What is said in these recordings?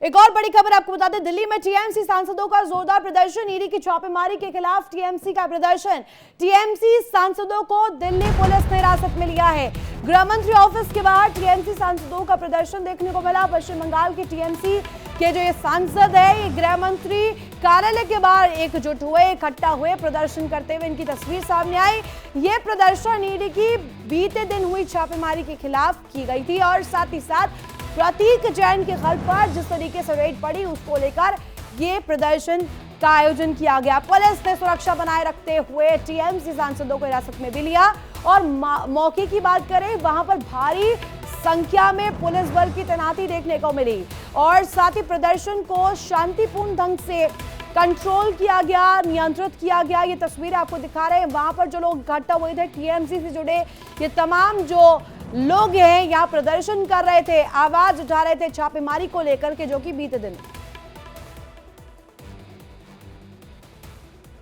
एक और बड़ी खबर आपको बता दें, दिल्ली में टीएमसी सांसदों का जोरदार प्रदर्शन, ईडी की छापेमारी के खिलाफ टीएमसी का प्रदर्शन। टीएमसी सांसदों को दिल्ली पुलिस ने हिरासत में लिया है। गृह मंत्री ऑफिस के बाहर टीएमसी सांसदों का प्रदर्शन देखने को मिला। पश्चिम बंगाल के टीएमसी के जो ये सांसद है, ये गृह मंत्री कार्यालय के बाहर एकजुट हुए, इकट्ठा हुए, प्रदर्शन करते हुए इनकी तस्वीर सामने आई। ये प्रदर्शन ईडी की बीते दिन हुई छापेमारी के खिलाफ की गई थी और साथ ही साथ प्रतीक जैन के घर पर जिस तरीके से रेड पड़ी उसको लेकर ये प्रदर्शन का आयोजन किया गया। पुलिस ने सुरक्षा बनाए रखते हुए टीएमसी सांसदों को हिरासत में भी लिया और मौके की बात करें, वहां पर भारी संख्या में पुलिस बल की तैनाती देखने को मिली और साथ ही प्रदर्शन को शांतिपूर्ण ढंग से कंट्रोल किया गया, नियंत्रित किया गया। ये तस्वीरें आपको दिखा रहे हैं। वहां पर जो लोग इकट्ठा हुए थे, टीएमसी से जुड़े ये तमाम जो लोग हैं, यहाँ प्रदर्शन कर रहे थे, आवाज उठा रहे थे छापेमारी को लेकर के, जो कि बीते दिन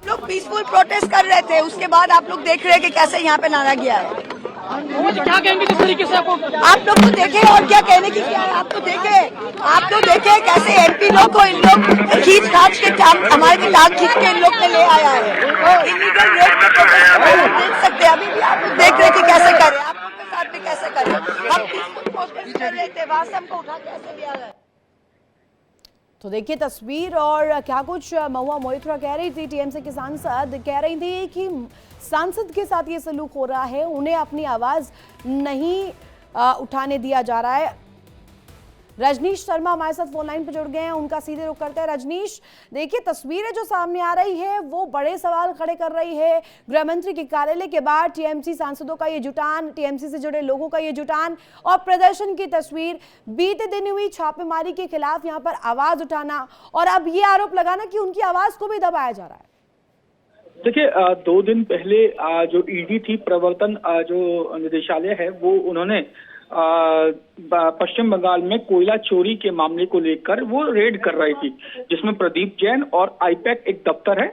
लोग पीसफुल प्रोटेस्ट कर रहे थे। उसके बाद आप लोग देख रहे हैं कि कैसे यहाँ पे नारा गया है। क्या कहेंगे किस तरीके से आपको? आप लोग तो देखे और क्या कहने की क्या है, आप तो देखे कैसे एमपी लोग को इन लोग खींच खाच के हमारे टांग खींच के इन लोग ने ले आया है। इलीगल रेप में प्रोटेस्ट देख सकते हैं, अभी भी आप लोग देख रहे हैं कि कैसे करे, आप लोग के साथ भी कैसे करे। हम पीसफुल प्रोटेस्ट कर रहे थे, वहां से हमको उठा के ऐसे लिया है। तो देखिए तस्वीर और क्या कुछ महुआ मोइत्रा कह रही थी। टीएमसी की सांसद कह रही थी कि सांसद के साथ ये सलूक हो रहा है, उन्हें अपनी आवाज नहीं उठाने दिया जा रहा है। रजनीश शर्मा हमारे साथ फोन लाइन पर जुड़ गए हैं, उनका सीधे रुख करते हैं। रजनीश, देखिए तस्वीरें जो सामने आ रही है वो बड़े सवाल खड़े कर रही है। गृह मंत्री के कार्यालय के बाद टीएमसी सांसदों का ये जुटान, टीएमसी से जुड़े लोगों का ये जुटान और प्रदर्शन की तस्वीर, बीते दिन हुई छापेमारी के खिलाफ यहाँ पर आवाज उठाना और अब ये आरोप लगाना कि उनकी आवाज को भी दबाया जा रहा है। देखिए, 2 दिन पहले जो ईडी थी, प्रवर्तन जो निदेशालय है, वो उन्होंने पश्चिम बंगाल में कोयला चोरी के मामले को लेकर वो रेड कर रही थी, जिसमें प्रदीप जैन और आईपैक एक दफ्तर है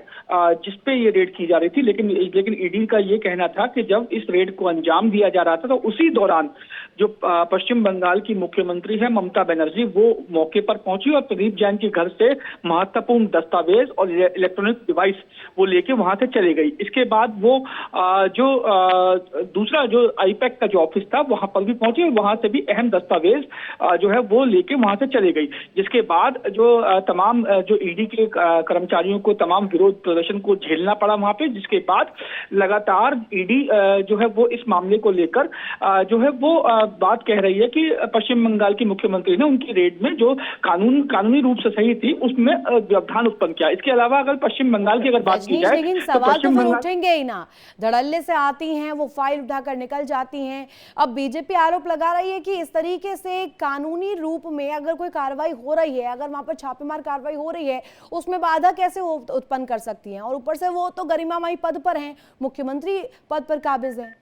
जिसपे ये रेड की जा रही थी। लेकिन ईडी का ये कहना था कि जब इस रेड को अंजाम दिया जा रहा था तो उसी दौरान जो पश्चिम बंगाल की मुख्यमंत्री है ममता बनर्जी, वो मौके पर पहुंची और प्रदीप जैन के घर से महत्वपूर्ण दस्तावेज और इलेक्ट्रॉनिक डिवाइस वो लेके वहां से चले गई। इसके बाद वो दूसरा जो आईपैक का जो ऑफिस था वहां पर भी पहुंची और वहां से भी अहम दस्तावेज जो है वो लेके वहां से चले गई। जिसके बाद जो तमाम जो ईडी के कर्मचारियों को तमाम विरोध प्रदर्शन को झेलना पड़ा वहां पे, जिसके बाद लगातार ईडी जो है वो इस मामले को लेकर जो है वो बात कह रही है कि पश्चिम बंगाल की मुख्यमंत्री ने उनकी रेड में जो कानूनी रूप से सही थी उसमें व्यवधान उत्पन्न किया। इसके अलावा अगर पश्चिम बंगाल की अगर बात की जाए लेकिन सवाल तो फिर उठेंगे ही ना, धड़ल्ले से आती हैं वो, फाइल उठाकर निकल जाती हैं। अब बीजेपी आरोप लगा रही है कि इस तरीके से कानूनी रूप में अगर कोई कार्रवाई हो रही है, अगर वहां पर छापेमार कार्रवाई हो रही है, उसमें बाधा कैसे वो उत्पन्न कर सकती हैं? और ऊपर से वो तो गरिमामयी पद पर हैं, मुख्यमंत्री पद पर काबिज हैं।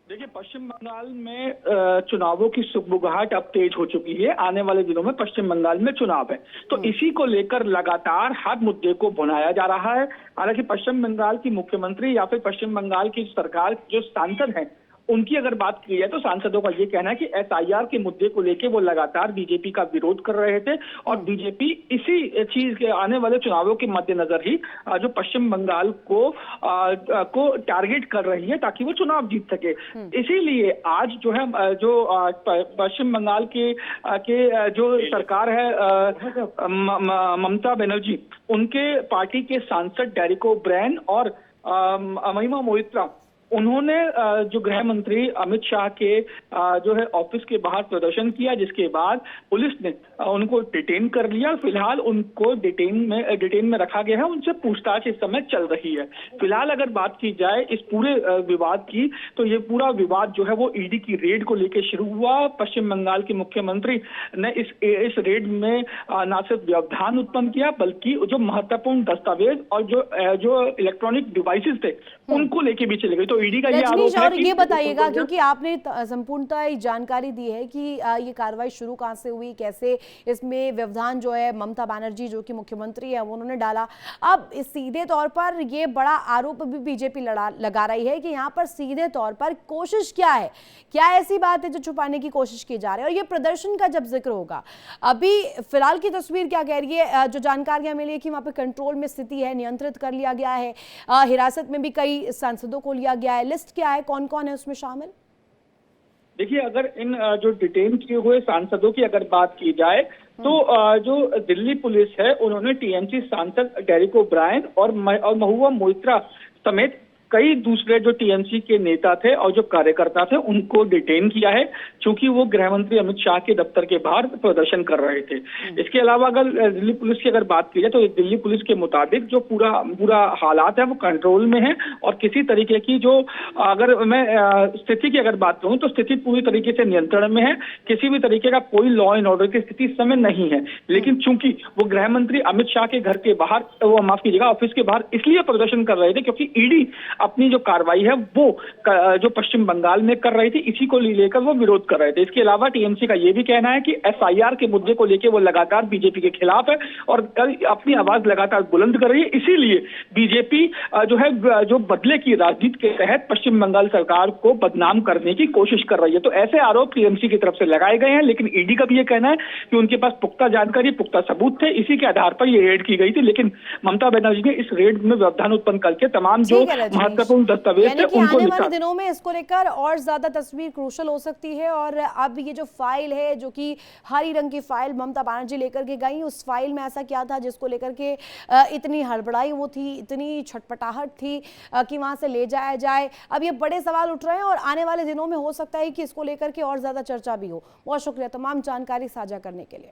देखिए, पश्चिम बंगाल में चुनावों की सुगबुगाहट अब तेज हो चुकी है। आने वाले दिनों में पश्चिम बंगाल में चुनाव है, तो इसी को लेकर लगातार हर मुद्दे को भुनाया जा रहा है। हालांकि पश्चिम बंगाल की मुख्यमंत्री या फिर पश्चिम बंगाल की सरकार जो सांसद हैं, उनकी अगर बात की जाए तो सांसदों का ये कहना है कि एसआईआर के मुद्दे को लेकर वो लगातार बीजेपी का विरोध कर रहे थे और बीजेपी इसी चीज के आने वाले चुनावों के मद्देनजर ही जो पश्चिम बंगाल को टारगेट कर रही है ताकि वो चुनाव जीत सके। इसीलिए आज जो है जो पश्चिम बंगाल के जो सरकार है ममता बनर्जी, उनके पार्टी के सांसद डेरेक ओब्रायन और महिमा मोइत्रा, उन्होंने जो गृह मंत्री अमित शाह के जो है ऑफिस के बाहर प्रदर्शन किया, जिसके बाद पुलिस ने उनको डिटेन कर लिया। फिलहाल उनको डिटेन में रखा गया है, उनसे पूछताछ इस समय चल रही है। फिलहाल अगर बात की जाए इस पूरे विवाद की, तो ये पूरा विवाद जो है वो ईडी की रेड को लेकर शुरू हुआ। पश्चिम बंगाल के मुख्यमंत्री ने इस रेड में न सिर्फ व्यवधान उत्पन्न किया, बल्कि जो महत्वपूर्ण दस्तावेज और जो इलेक्ट्रॉनिक डिवाइसेस थे उनको लेके भी चले गए। तो तो ईडी का ये आरोप रजनीश, है और कि ये बताइएगा, क्योंकि आपने संपूर्णतः जानकारी दी है कि ये कार्रवाई शुरू कहां से हुई, कैसे इसमें व्यवधान जो है ममता बनर्जी जो कि मुख्यमंत्री है उन्होंने डाला। अब इस सीधे तौर पर ये बड़ा आरोप भी बीजेपी लगा रही है कि यहाँ पर सीधे तौर पर कोशिश क्या है, क्या ऐसी बात है जो छुपाने की कोशिश की जा रही है। और ये प्रदर्शन का जब जिक्र होगा, अभी फिलहाल की तस्वीर क्या कह रही है? जो जानकारियां मिली है कि वहां पे कंट्रोल में स्थिति है, नियंत्रित कर लिया गया है, हिरासत में भी कई सांसदों को लिया गया है। लिस्ट क्या है, कौन कौन है उसमें शामिल? देखिए, अगर इन जो डिटेन किए हुए सांसदों की अगर बात की जाए तो जो दिल्ली पुलिस है उन्होंने टीएमसी सांसद डेरेक ओब्रायन और महुआ मोइत्रा समेत कई दूसरे जो टीएमसी के नेता थे और जो कार्यकर्ता थे उनको डिटेन किया है, क्योंकि वो गृह मंत्री अमित शाह के दफ्तर के बाहर प्रदर्शन कर रहे थे। इसके अलावा अगर दिल्ली पुलिस की अगर बात की जाए तो दिल्ली पुलिस के मुताबिक जो पूरा हालात है वो कंट्रोल में है और किसी तरीके की जो, अगर मैं स्थिति की अगर बात करूं तो स्थिति पूरी तरीके से नियंत्रण में है, किसी भी तरीके का कोई लॉ एंड ऑर्डर की स्थिति इस समय नहीं है। लेकिन चूंकि वो गृह मंत्री अमित शाह के घर के बाहर, वो माफ कीजिएगा ऑफिस के बाहर इसलिए प्रदर्शन कर रहे थे क्योंकि ईडी अपनी जो कार्रवाई है वो जो पश्चिम बंगाल में कर रही थी, इसी को लेकर वो विरोध कर रहे थे। इसके अलावा टीएमसी का ये भी कहना है कि एसआईआर के मुद्दे को लेकर वो लगातार बीजेपी के खिलाफ है और अपनी आवाज लगातार बुलंद कर रही है। इसीलिए बीजेपी जो है जो बदले की राजनीति के तहत पश्चिम बंगाल सरकार को बदनाम करने की कोशिश कर रही है। तो ऐसे आरोप टीएमसी की तरफ से लगाए गए हैं, लेकिन ईडी का भी ये कहना है कि उनके पास पुख्ता जानकारी, पुख्ता सबूत थे, इसी के आधार पर ये रेड की गई थी। लेकिन ममता बनर्जी ने इस रेड में व्यवधान उत्पन्न करके तमाम जो महत्वपूर्ण दस्तावेज थे उनको आने वाले दिनों में इसको लेकर और ज्यादा तस्वीर क्रूशल हो सकती है। और अब ये जो फाइल है, जो कि हरी रंग की फाइल ममता बनर्जी लेकर के गई, उस फाइल में ऐसा क्या था जिसको लेकर के इतनी हड़बड़ाई वो थी, इतनी छटपटाहट थी कि वहां से ले जाया जाए? अब ये बड़े सवाल उठ रहे हैं और आने वाले दिनों में हो सकता है कि इसको लेकर के और ज्यादा चर्चा भी हो। बहुत शुक्रिया तमाम जानकारी साझा करने के लिए।